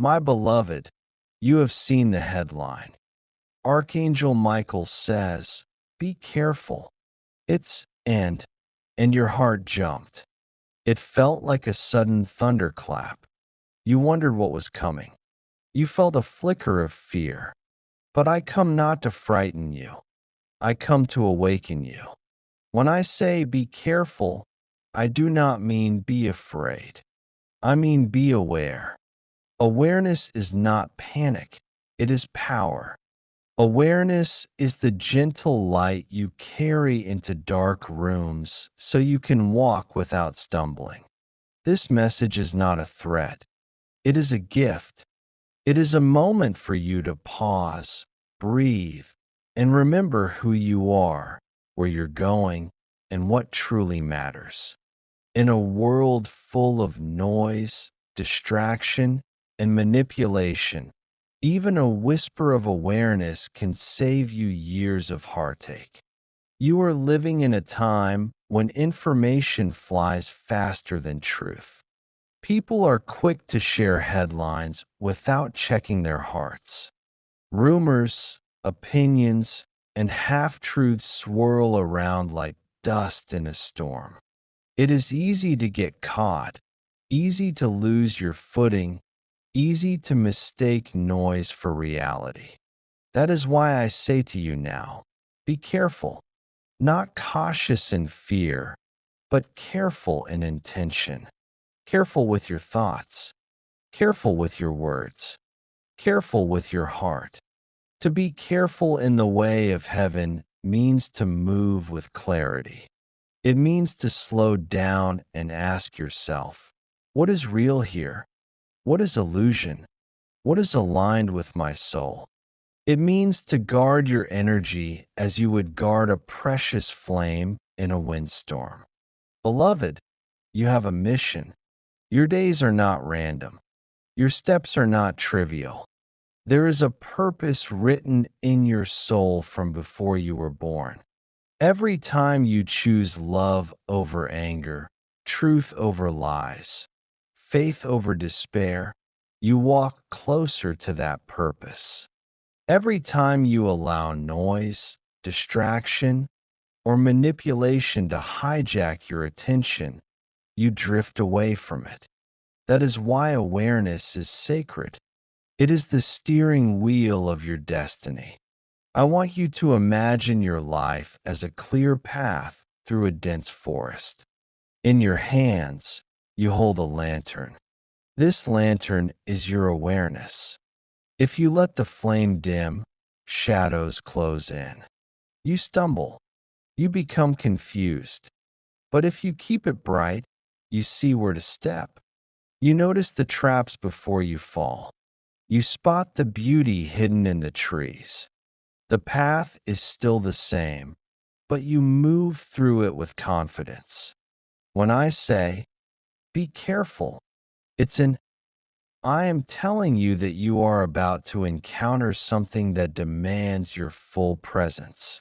My beloved, you have seen the headline. Archangel Michael says, "Be careful." And your heart jumped. It felt like a sudden thunderclap. You wondered what was coming. You felt a flicker of fear. But I come not to frighten you. I come to awaken you. When I say be careful, I do not mean be afraid. I mean be aware. Awareness is not panic, it is power. Awareness is the gentle light you carry into dark rooms so you can walk without stumbling. This message is not a threat, it is a gift. It is a moment for you to pause, breathe, and remember who you are, where you're going, and what truly matters. In a world full of noise, distraction, and manipulation, even a whisper of awareness can save you years of heartache. You are living in a time when information flies faster than truth. People are quick to share headlines without checking their hearts. Rumors, opinions, and half-truths swirl around like dust in a storm. It is easy to get caught, easy to lose your footing, easy to mistake noise for reality. That is why I say to you now, be careful, not cautious in fear, but careful in intention. Careful with your thoughts, careful with your words, careful with your heart. To be careful in the way of heaven means to move with clarity. It means to slow down and ask yourself, what is real here? What is illusion? What is aligned with my soul? It means to guard your energy as you would guard a precious flame in a windstorm. Beloved, you have a mission. Your days are not random. Your steps are not trivial. There is a purpose written in your soul from before you were born. Every time you choose love over anger, truth over lies, faith over despair, you walk closer to that purpose. Every time you allow noise, distraction, or manipulation to hijack your attention, you drift away from it. That is why awareness is sacred. It is the steering wheel of your destiny. I want you to imagine your life as a clear path through a dense forest. In your hands, you hold a lantern. This lantern is your awareness. If you let the flame dim, shadows close in. You stumble. You become confused. But if you keep it bright, you see where to step. You notice the traps before you fall. You spot the beauty hidden in the trees. The path is still the same, but you move through it with confidence. When I say, be careful, it's an I am telling you that you are about to encounter something that demands your full presence.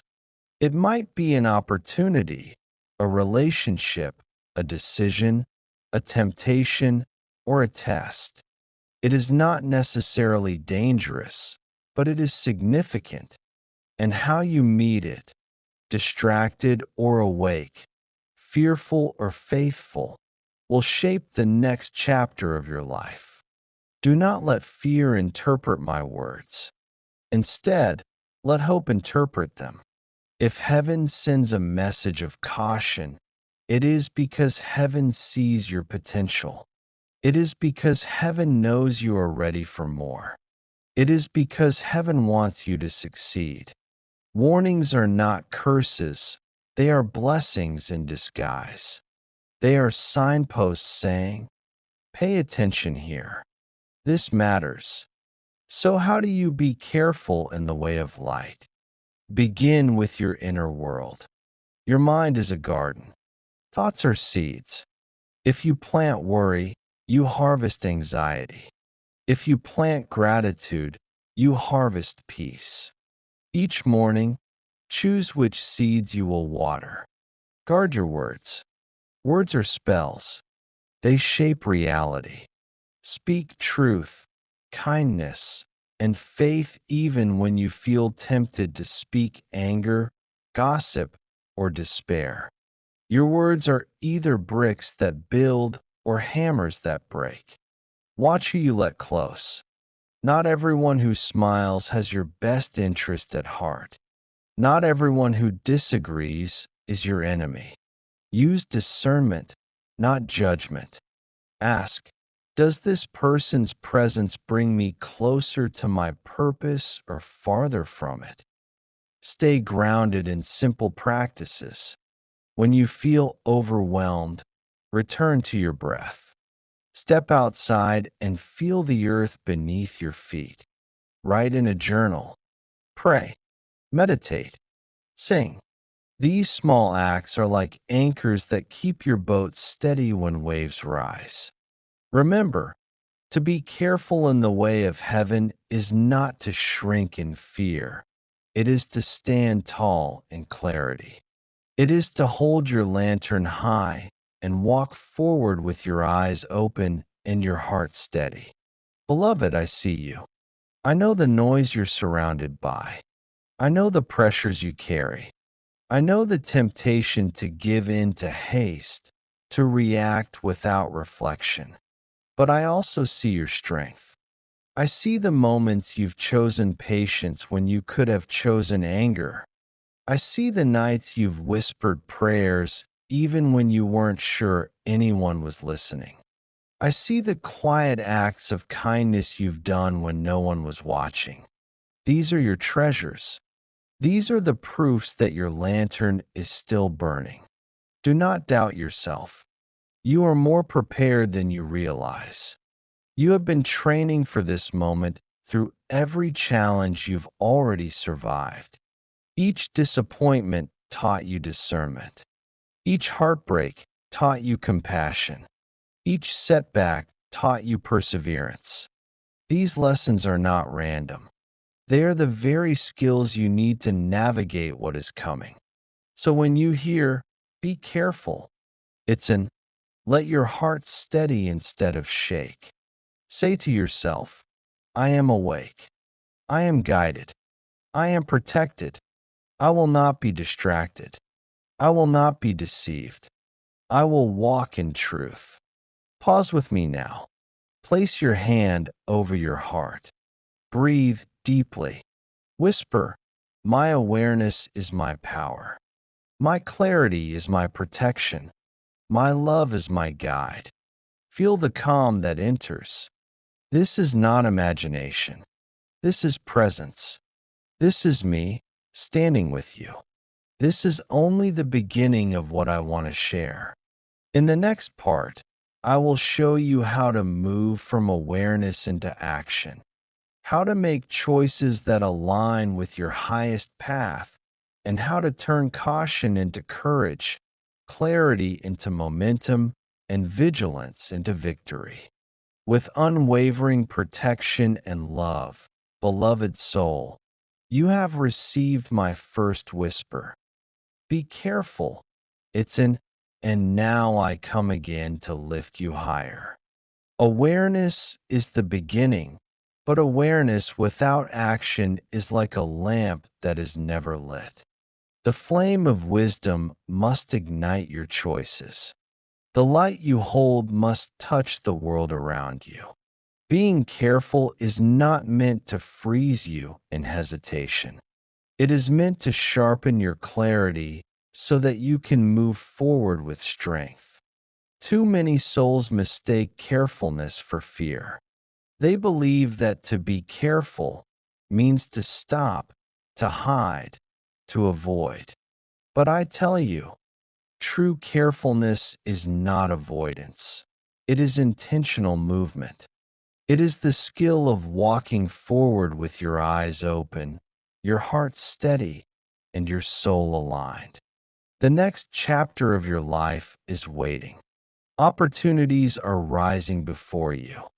It might be an opportunity, a relationship, a decision, a temptation, or a test. It is not necessarily dangerous, but it is significant. And how you meet it, distracted or awake, fearful or faithful, will shape the next chapter of your life. Do not let fear interpret my words. Instead, let hope interpret them. If heaven sends a message of caution, it is because heaven sees your potential. It is because heaven knows you are ready for more. It is because heaven wants you to succeed. Warnings are not curses, they are blessings in disguise. They are signposts saying, pay attention here. This matters. So, how do you be careful in the way of light? Begin with your inner world. Your mind is a garden. Thoughts are seeds. If you plant worry, you harvest anxiety. If you plant gratitude, you harvest peace. Each morning, choose which seeds you will water. Guard your words. Words are spells. They shape reality. Speak truth. kindness, and faith even when you feel tempted to speak anger, gossip, or despair. Your words are either bricks that build or hammers that break. Watch who you let close. Not everyone who smiles has your best interest at heart. Not everyone who disagrees is your enemy. Use discernment, not judgment. Ask, does this person's presence bring me closer to my purpose or farther from it? Stay grounded in simple practices. When you feel overwhelmed, return to your breath. Step outside and feel the earth beneath your feet. Write in a journal. Pray. Meditate. Sing. These small acts are like anchors that keep your boat steady when waves rise. Remember, to be careful in the way of heaven is not to shrink in fear. It is to stand tall in clarity. It is to hold your lantern high and walk forward with your eyes open and your heart steady. Beloved, I see you. I know the noise you're surrounded by. I know the pressures you carry. I know the temptation to give in to haste, to react without reflection. But I also see your strength. I see the moments you've chosen patience when you could have chosen anger. I see the nights you've whispered prayers even when you weren't sure anyone was listening. I see the quiet acts of kindness you've done when no one was watching. These are your treasures. These are the proofs that your lantern is still burning. Do not doubt yourself. You are more prepared than you realize. You have been training for this moment through every challenge you've already survived. Each disappointment taught you discernment. Each heartbreak taught you compassion. Each setback taught you perseverance. These lessons are not random. They are the very skills you need to navigate what is coming. So when you hear, be careful, it's an let your heart steady instead of shake. Say to yourself, I am awake. I am guided. I am protected. I will not be distracted. I will not be deceived. I will walk in truth. Pause with me now. Place your hand over your heart. Breathe deeply. Whisper, my awareness is my power. My clarity is my protection. My love is my guide. Feel the calm that enters. This is not imagination. This is presence. This is me standing with you. This is only the beginning of what I want to share. In the next part, I will show you how to move from awareness into action, how to make choices that align with your highest path, and how to turn caution into courage, clarity into momentum, and vigilance into victory. With unwavering protection and love, beloved soul, you have received my first whisper. Be careful. It's an, and now I come again to lift you higher. Awareness is the beginning, but awareness without action is like a lamp that is never lit. The flame of wisdom must ignite your choices. The light you hold must touch the world around you. Being careful is not meant to freeze you in hesitation. It is meant to sharpen your clarity so that you can move forward with strength. Too many souls mistake carefulness for fear. They believe that to be careful means to stop, to hide, to avoid. But I tell you, true carefulness is not avoidance. It is intentional movement. It is the skill of walking forward with your eyes open, your heart steady, and your soul aligned. The next chapter of your life is waiting. Opportunities are rising before you.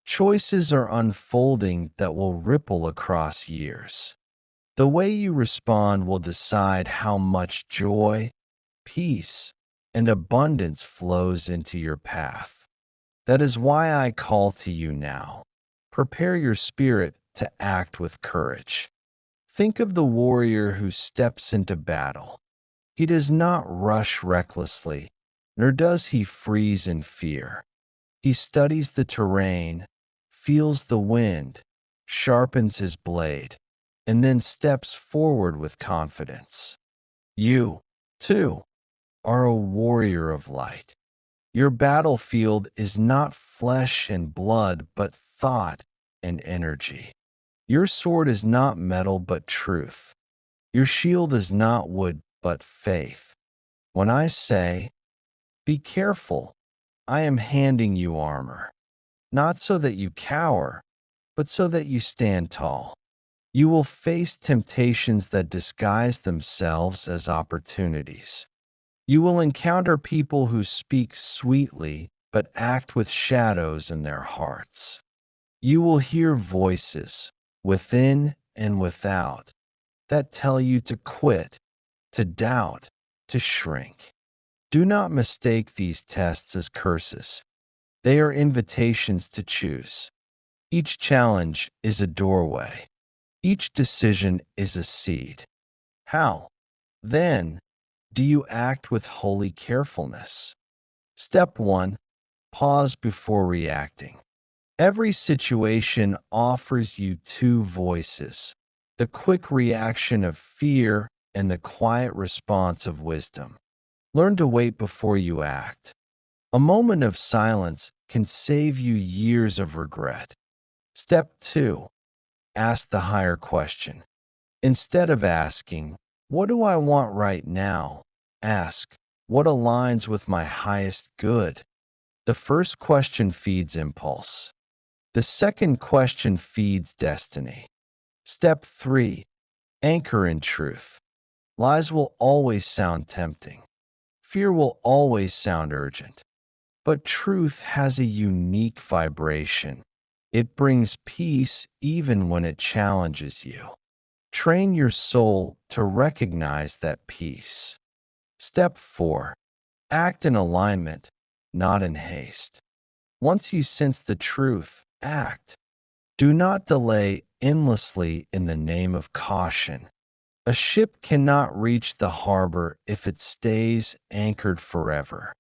Choices are unfolding that will ripple across years. The way you respond will decide how much joy, peace, and abundance flows into your path. That is why I call to you now. Prepare your spirit to act with courage. Think of the warrior who steps into battle. He does not rush recklessly, nor does he freeze in fear. He studies the terrain, feels the wind, sharpens his blade, and then steps forward with confidence. You, too, are a warrior of light. Your battlefield is not flesh and blood, but thought and energy. Your sword is not metal, but truth. Your shield is not wood, but faith. When I say, be careful, I am handing you armor, not so that you cower, but so that you stand tall. You will face temptations that disguise themselves as opportunities. You will encounter people who speak sweetly but act with shadows in their hearts. You will hear voices, within and without, that tell you to quit, to doubt, to shrink. Do not mistake these tests as curses. They are invitations to choose. Each challenge is a doorway. Each decision is a seed. How, then, do you act with holy carefulness? Step 1. Pause before reacting. Every situation offers you two voices: the quick reaction of fear and the quiet response of wisdom. Learn to wait before you act. A moment of silence can save you years of regret. Step 2. Ask the higher question. Instead of asking, what do I want right now? Ask, what aligns with my highest good? The first question feeds impulse. The second question feeds destiny. Step 3. Anchor in truth. Lies will always sound tempting. Fear will always sound urgent. But truth has a unique vibration. It brings peace even when it challenges you. Train your soul to recognize that peace. Step 4. Act in alignment, not in haste. Once you sense the truth, act. Do not delay endlessly in the name of caution. A ship cannot reach the harbor if it stays anchored forever.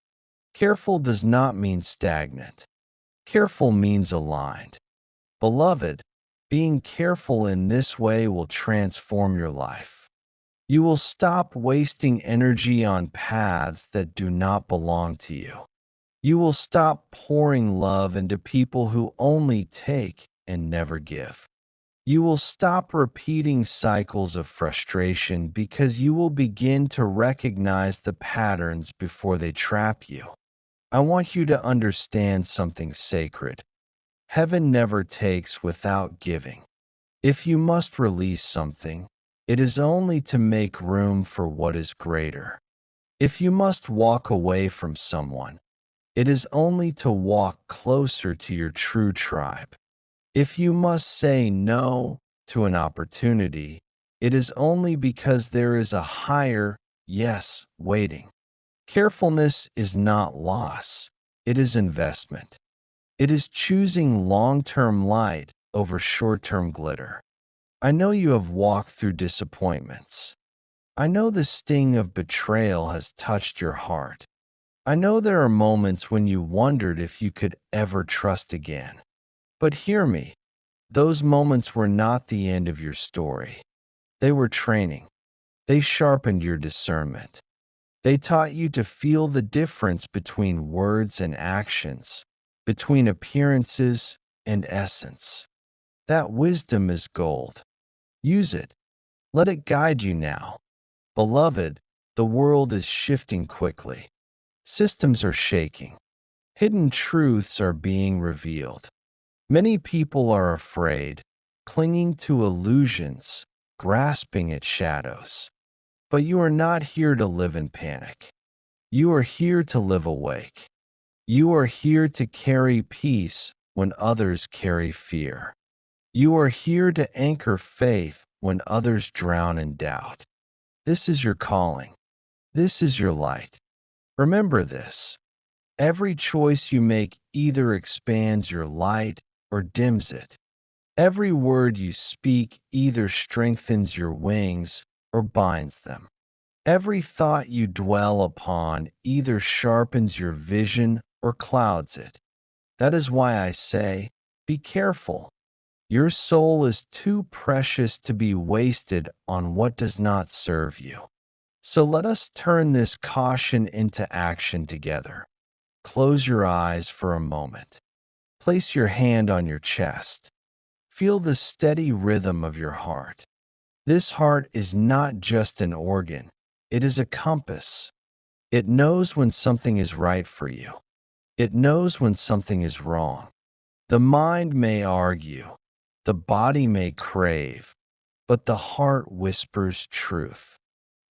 Careful does not mean stagnant. Careful means aligned. Beloved, being careful in this way will transform your life. You will stop wasting energy on paths that do not belong to you. You will stop pouring love into people who only take and never give. You will stop repeating cycles of frustration because you will begin to recognize the patterns before they trap you. I want you to understand something sacred. Heaven never takes without giving. If you must release something, it is only to make room for what is greater. If you must walk away from someone, it is only to walk closer to your true tribe. If you must say no to an opportunity, it is only because there is a higher yes waiting. Carefulness is not loss, it is investment. It is choosing long-term light over short-term glitter. I know you have walked through disappointments. I know the sting of betrayal has touched your heart. I know there are moments when you wondered if you could ever trust again. But hear me, those moments were not the end of your story. They were training. They sharpened your discernment. They taught you to feel the difference between words and actions, between appearances and essence. That wisdom is gold. Use it. Let it guide you now. Beloved, the world is shifting quickly. Systems are shaking. Hidden truths are being revealed. Many people are afraid, clinging to illusions, grasping at shadows. But you are not here to live in panic. You are here to live awake. You are here to carry peace when others carry fear. You are here to anchor faith when others drown in doubt. This is your calling. This is your light. Remember this. Every choice you make either expands your light or dims it. Every word you speak either strengthens your wings or binds them. Every thought you dwell upon either sharpens your vision or clouds it. That is why I say, be careful. Your soul is too precious to be wasted on what does not serve you. So let us turn this caution into action together. Close your eyes for a moment. Place your hand on your chest. Feel the steady rhythm of your heart. This heart is not just an organ, it is a compass. It knows when something is right for you. It knows when something is wrong. The mind may argue, the body may crave, but the heart whispers truth.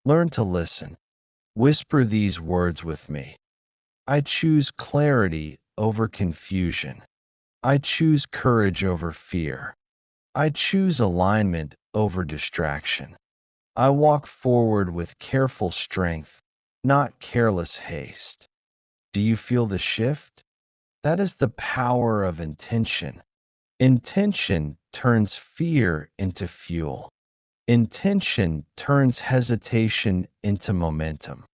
Learn to listen. Whisper these words with me. I choose clarity over confusion. I choose courage over fear. I choose alignment over distraction. I walk forward with careful strength, not careless haste. Do you feel the shift? That is the power of intention. Intention turns fear into fuel. Intention turns hesitation into momentum.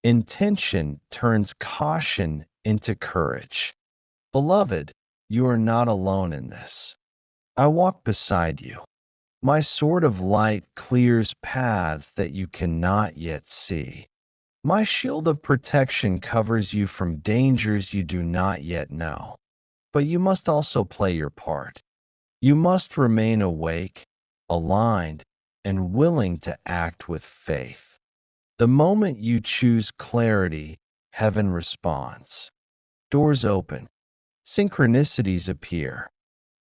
Intention turns caution into courage. Beloved, you are not alone in this. I walk beside you. My sword of light clears paths that you cannot yet see. My shield of protection covers you from dangers you do not yet know. But you must also play your part. You must remain awake, aligned, and willing to act with faith. The moment you choose clarity, heaven responds. Doors open, synchronicities appear.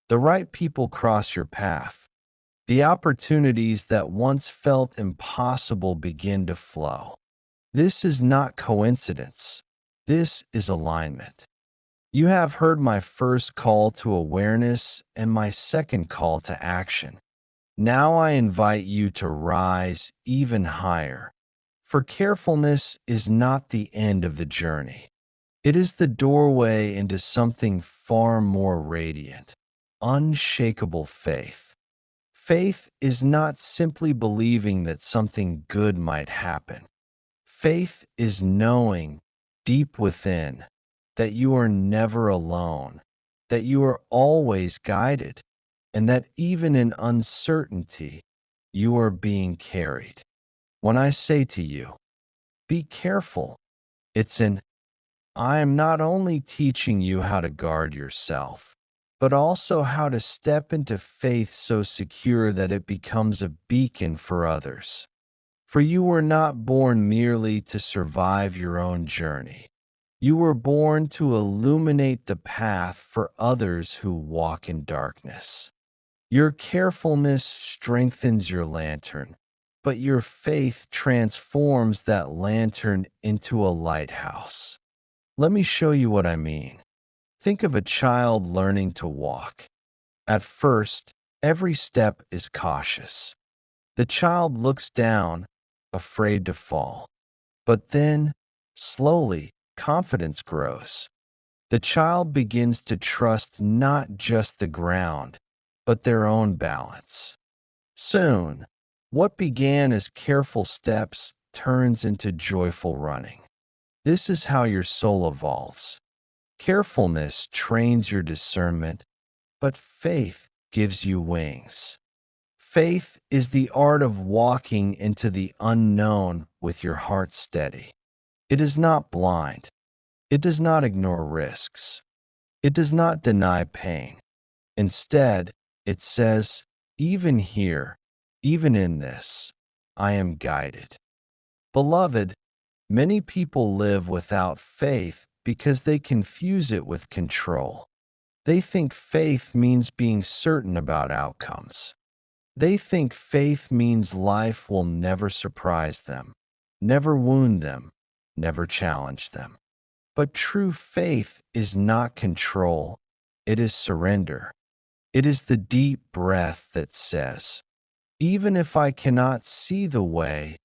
The right people cross your path. The opportunities that once felt impossible begin to flow. This is not coincidence. This is alignment. You have heard my first call to awareness and my second call to action. Now I invite you to rise even higher. For carefulness is not the end of the journey. It is the doorway into something far more radiant, unshakable faith. Faith is not simply believing that something good might happen. Faith is knowing deep within that you are never alone, that you are always guided, and that even in uncertainty, you are being carried. When I say to you, be careful, it's an I am not only teaching you how to guard yourself, but also how to step into faith so secure that it becomes a beacon for others. For you were not born merely to survive your own journey. You were born to illuminate the path for others who walk in darkness. Your carefulness strengthens your lantern, but your faith transforms that lantern into a lighthouse. Let me show you what I mean. Think of a child learning to walk. At first, every step is cautious. The child looks down, afraid to fall. But then, slowly, confidence grows. The child begins to trust not just the ground, but their own balance. Soon, what began as careful steps turns into joyful running. This is how your soul evolves. Carefulness trains your discernment, but faith gives you wings. Faith is the art of walking into the unknown with your heart steady. It is not blind. It does not ignore risks. It does not deny pain. Instead, it says, even here, even in this, I am guided. Beloved, many people live without faith because they confuse it with control. They think faith means being certain about outcomes. They think faith means life will never surprise them, never wound them, never challenge them. But true faith is not control, it is surrender. It is the deep breath that says, even if I cannot see the way,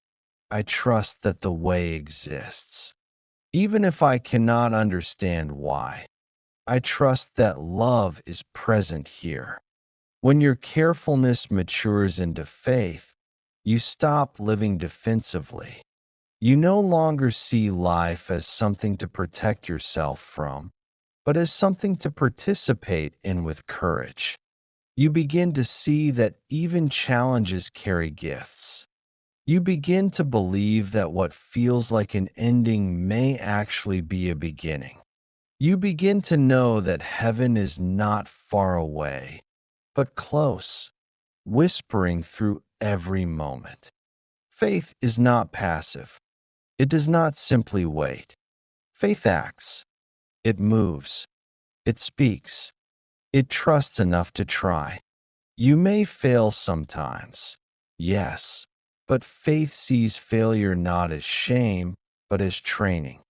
I trust that the way exists. Even if I cannot understand why, I trust that love is present here. When your carefulness matures into faith, you stop living defensively. You no longer see life as something to protect yourself from, but as something to participate in with courage. You begin to see that even challenges carry gifts. You begin to believe that what feels like an ending may actually be a beginning. You begin to know that heaven is not far away, but close, whispering through every moment. Faith is not passive. It does not simply wait. Faith acts. It moves. It speaks. It trusts enough to try. You may fail sometimes, yes, but faith sees failure not as shame, but as training.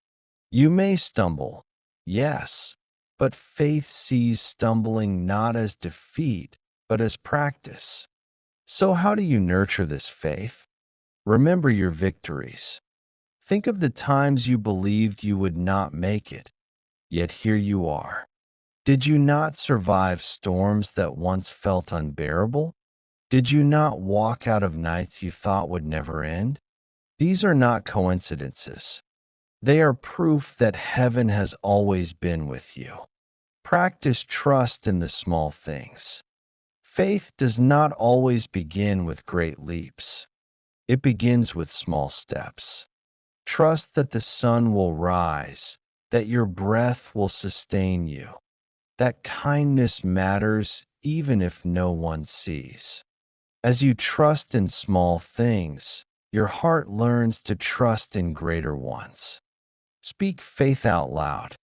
You may stumble, yes, but faith sees stumbling not as defeat, but as practice. So, how do you nurture this faith? Remember your victories. Think of the times you believed you would not make it, yet here you are. Did you not survive storms that once felt unbearable? Did you not walk out of nights you thought would never end? These are not coincidences. They are proof that heaven has always been with you. Practice trust in the small things. Faith does not always begin with great leaps. It begins with small steps. Trust that the sun will rise, that your breath will sustain you, that kindness matters even if no one sees. As you trust in small things, your heart learns to trust in greater ones. Speak faith out loud.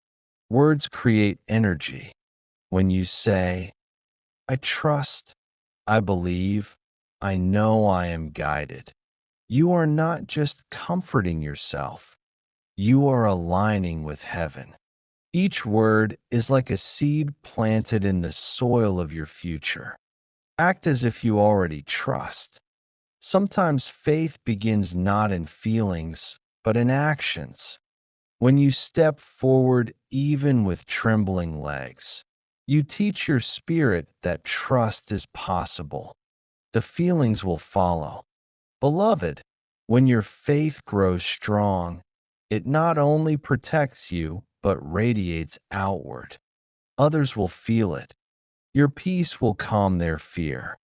Words create energy. When you say, I trust, I believe, I know I am guided, you are not just comforting yourself, you are aligning with heaven. Each word is like a seed planted in the soil of your future. Act as if you already trust. Sometimes faith begins not in feelings, but in actions. When you step forward, even with trembling legs, you teach your spirit that trust is possible. The feelings will follow. Beloved, when your faith grows strong, it not only protects you, but radiates outward. Others will feel it. Your peace will calm their fear.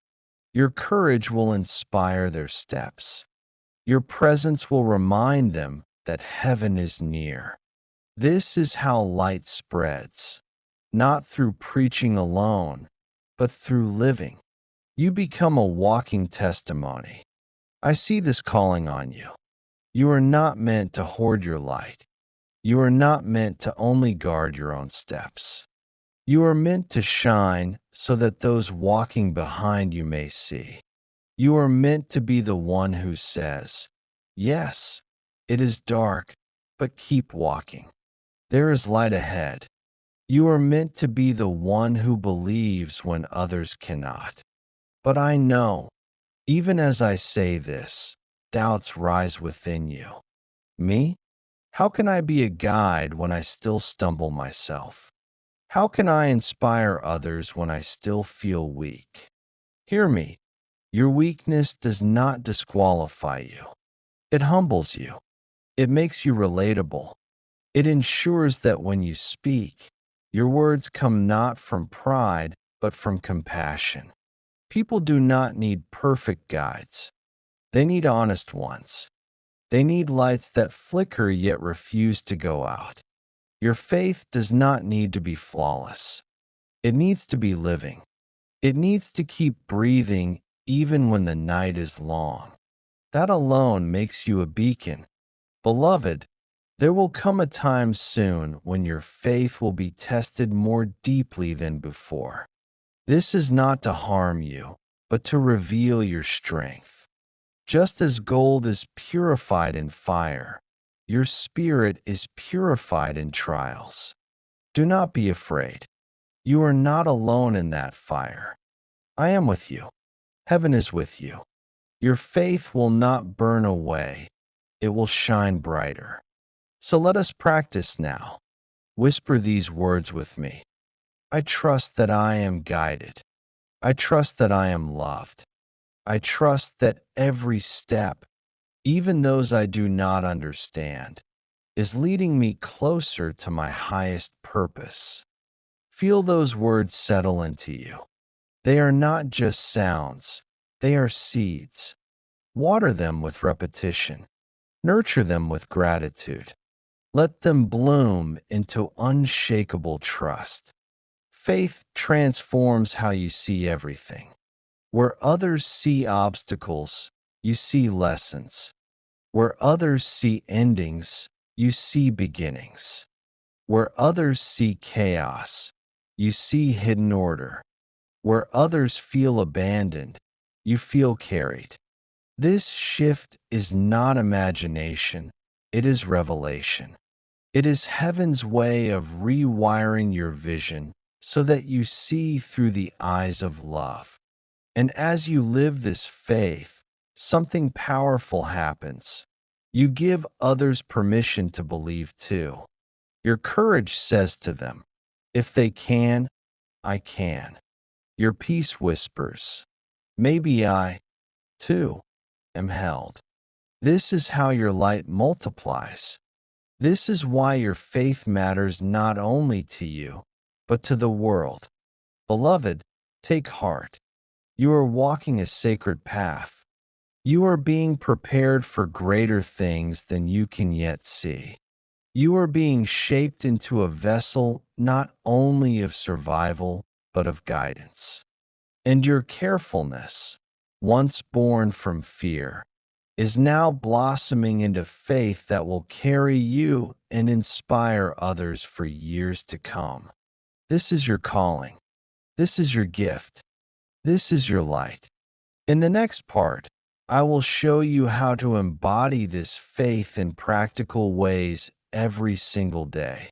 Your courage will inspire their steps. Your presence will remind them that heaven is near. This is how light spreads, not through preaching alone, but through living. You become a walking testimony. I see this calling on you. You are not meant to hoard your light. You are not meant to only guard your own steps. You are meant to shine so that those walking behind you may see. You are meant to be the one who says, yes, it is dark, but keep walking. There is light ahead. You are meant to be the one who believes when others cannot. But I know, even as I say this, doubts rise within you. Me? How can I be a guide when I still stumble myself? How can I inspire others when I still feel weak? Hear me. Your weakness does not disqualify you. It humbles you. It makes you relatable. It ensures that when you speak, your words come not from pride, but from compassion. People do not need perfect guides. They need honest ones. They need lights that flicker yet refuse to go out. Your faith does not need to be flawless. It needs to be living. It needs to keep breathing even when the night is long. That alone makes you a beacon. Beloved, there will come a time soon when your faith will be tested more deeply than before. This is not to harm you, but to reveal your strength. Just as gold is purified in fire, your spirit is purified in trials. Do not be afraid. You are not alone in that fire. I am with you. Heaven is with you. Your faith will not burn away. It will shine brighter. So let us practice now. Whisper these words with me. I trust that I am guided. I trust that I am loved. I trust that every step, even those I do not understand, is leading me closer to my highest purpose. Feel those words settle into you. They are not just sounds, they are seeds. Water them with repetition. Nurture them with gratitude. Let them bloom into unshakable trust. Faith transforms how you see everything. Where others see obstacles, you see lessons. Where others see endings, you see beginnings. Where others see chaos, you see hidden order. Where others feel abandoned, you feel carried. This shift is not imagination, it is revelation. It is heaven's way of rewiring your vision so that you see through the eyes of love. And as you live this faith, something powerful happens. You give others permission to believe too. Your courage says to them, if they can, I can. Your peace whispers, maybe I, too, am held. This is how your light multiplies. This is why your faith matters not only to you, but to the world. Beloved, take heart. You are walking a sacred path. You are being prepared for greater things than you can yet see. You are being shaped into a vessel not only of survival, but of guidance. And your carefulness, once born from fear, is now blossoming into faith that will carry you and inspire others for years to come. This is your calling. This is your gift. This is your light. In the next part, I will show you how to embody this faith in practical ways every single day.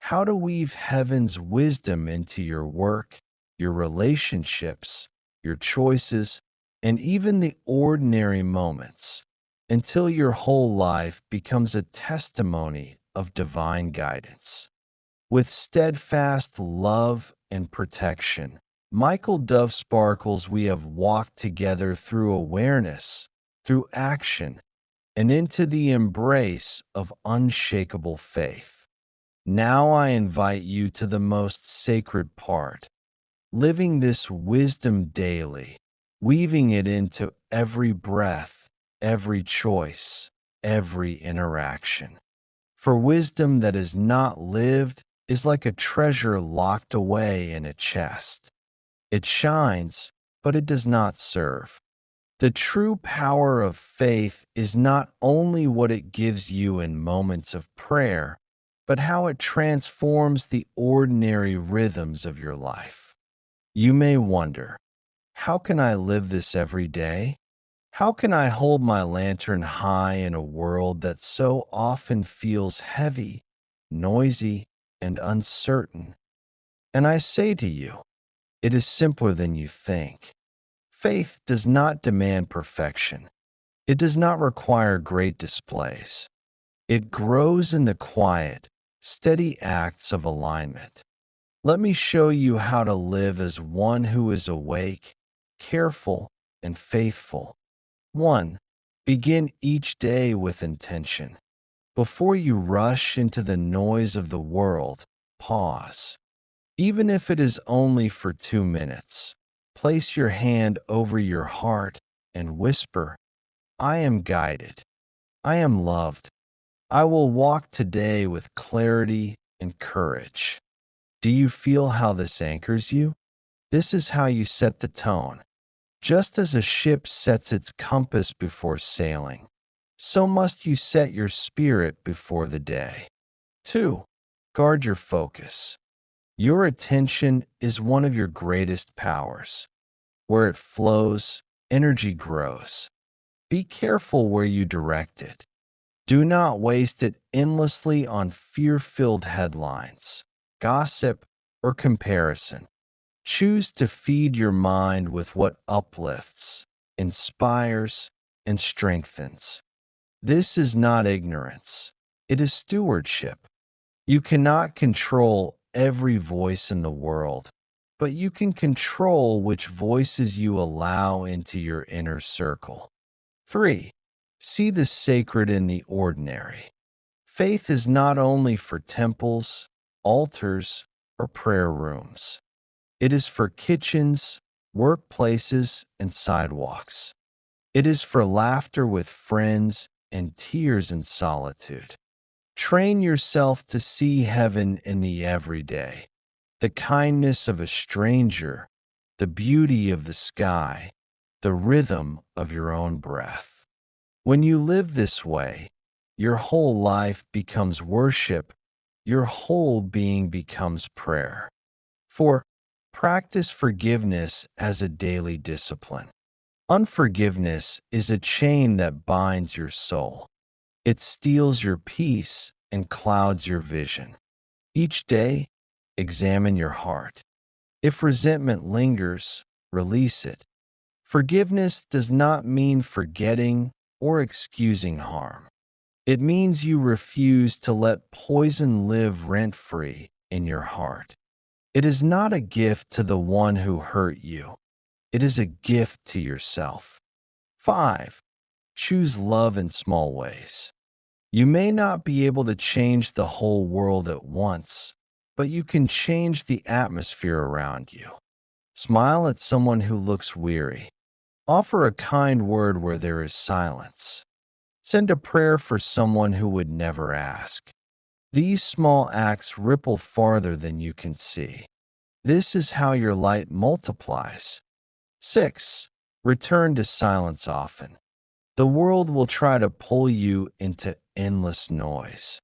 How to weave heaven's wisdom into your work, your relationships, your choices, and even the ordinary moments, until your whole life becomes a testimony of divine guidance. With steadfast love and protection, Michael Dove Sparkles, we have walked together through awareness, through action, and into the embrace of unshakable faith. Now I invite you to the most sacred part, living this wisdom daily, weaving it into every breath, every choice, every interaction. For wisdom that is not lived is like a treasure locked away in a chest. It shines, but it does not serve. The true power of faith is not only what it gives you in moments of prayer, but how it transforms the ordinary rhythms of your life. You may wonder, how can I live this every day? How can I hold my lantern high in a world that so often feels heavy, noisy, and uncertain? And I say to you, it is simpler than you think. Faith does not demand perfection. It does not require great displays. It grows in the quiet, steady acts of alignment. Let me show you how to live as one who is awake, careful, and faithful. 1. Begin each day with intention. Before you rush into the noise of the world, pause. Even if it is only for 2 minutes, place your hand over your heart and whisper, I am guided. I am loved. I will walk today with clarity and courage. Do you feel how this anchors you? This is how you set the tone. Just as a ship sets its compass before sailing, so must you set your spirit before the day. 2. Guard your focus. Your attention is one of your greatest powers. Where it flows, energy grows. Be careful where you direct it. Do not waste it endlessly on fear-filled headlines, gossip, or comparison. Choose to feed your mind with what uplifts, inspires, and strengthens. This is not ignorance. It is stewardship. You cannot control every voice in the world, but you can control which voices you allow into your inner circle. 3. See the sacred in the ordinary. Faith is not only for temples, altars, or prayer rooms. It is for kitchens, workplaces, and sidewalks. It is for laughter with friends and tears in solitude. Train yourself to see heaven in the everyday, the kindness of a stranger, the beauty of the sky, the rhythm of your own breath. When you live this way, your whole life becomes worship, your whole being becomes prayer. 4. Practice forgiveness as a daily discipline. Unforgiveness is a chain that binds your soul. It steals your peace and clouds your vision. Each day, examine your heart. If resentment lingers, release it. Forgiveness does not mean forgetting or excusing harm. It means you refuse to let poison live rent-free in your heart. It is not a gift to the one who hurt you. It is a gift to yourself. 5. Choose love in small ways. You may not be able to change the whole world at once, but you can change the atmosphere around you. Smile at someone who looks weary. Offer a kind word where there is silence. Send a prayer for someone who would never ask. These small acts ripple farther than you can see. This is how your light multiplies. 6. Return to silence often. The world will try to pull you into endless noise.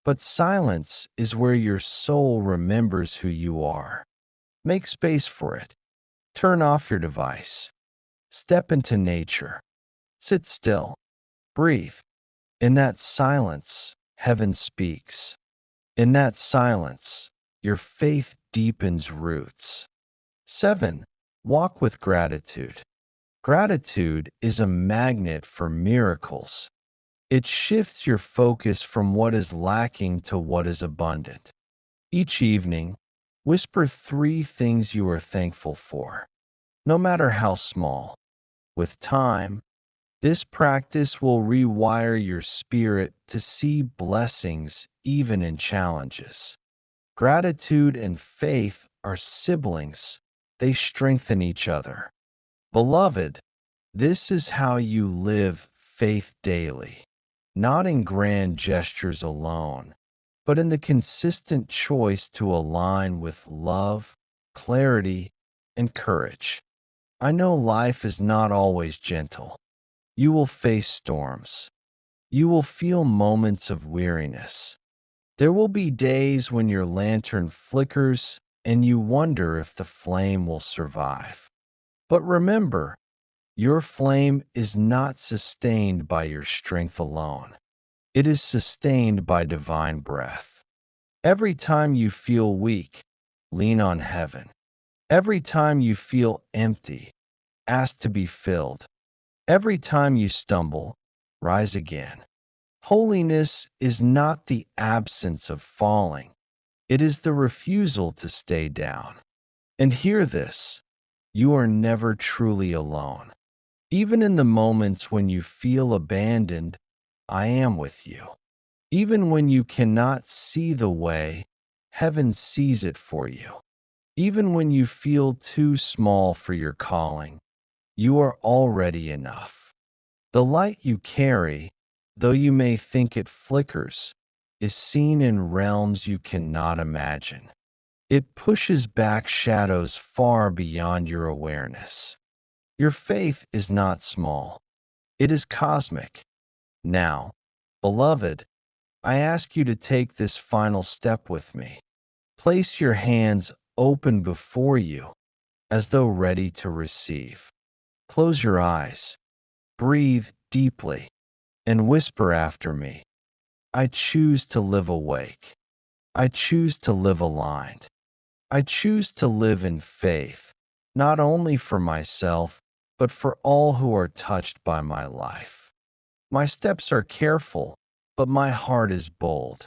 But silence is where your soul remembers who you are. Make space for it. Turn off your device. Step into nature. Sit still. Breathe. In that silence, heaven speaks. In that silence, your faith deepens roots. 7. Walk with gratitude. Gratitude is a magnet for miracles. It shifts your focus from what is lacking to what is abundant. Each evening, whisper 3 things you are thankful for, no matter how small. With time, this practice will rewire your spirit to see blessings even in challenges. Gratitude and faith are siblings. They strengthen each other. Beloved, this is how you live faith daily, not in grand gestures alone, but in the consistent choice to align with love, clarity, and courage. I know life is not always gentle. You will face storms. You will feel moments of weariness. There will be days when your lantern flickers and you wonder if the flame will survive. But remember, your flame is not sustained by your strength alone. It is sustained by divine breath. Every time you feel weak, lean on heaven. Every time you feel empty, ask to be filled. Every time you stumble, rise again. Holiness is not the absence of falling. It is the refusal to stay down. And hear this, you are never truly alone. Even in the moments when you feel abandoned, I am with you. Even when you cannot see the way, heaven sees it for you. Even when you feel too small for your calling, you are already enough. The light you carry, though you may think it flickers, is seen in realms you cannot imagine. It pushes back shadows far beyond your awareness. Your faith is not small. It is cosmic. Now, beloved, I ask you to take this final step with me. Place your hands open before you, as though ready to receive. Close your eyes, breathe deeply, and whisper after me. I choose to live awake. I choose to live aligned. I choose to live in faith, not only for myself, but for all who are touched by my life. My steps are careful, but my heart is bold.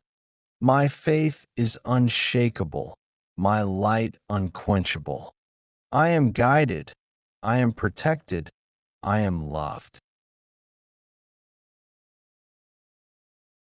My faith is unshakable, my light unquenchable. I am guided, I am protected, I am loved.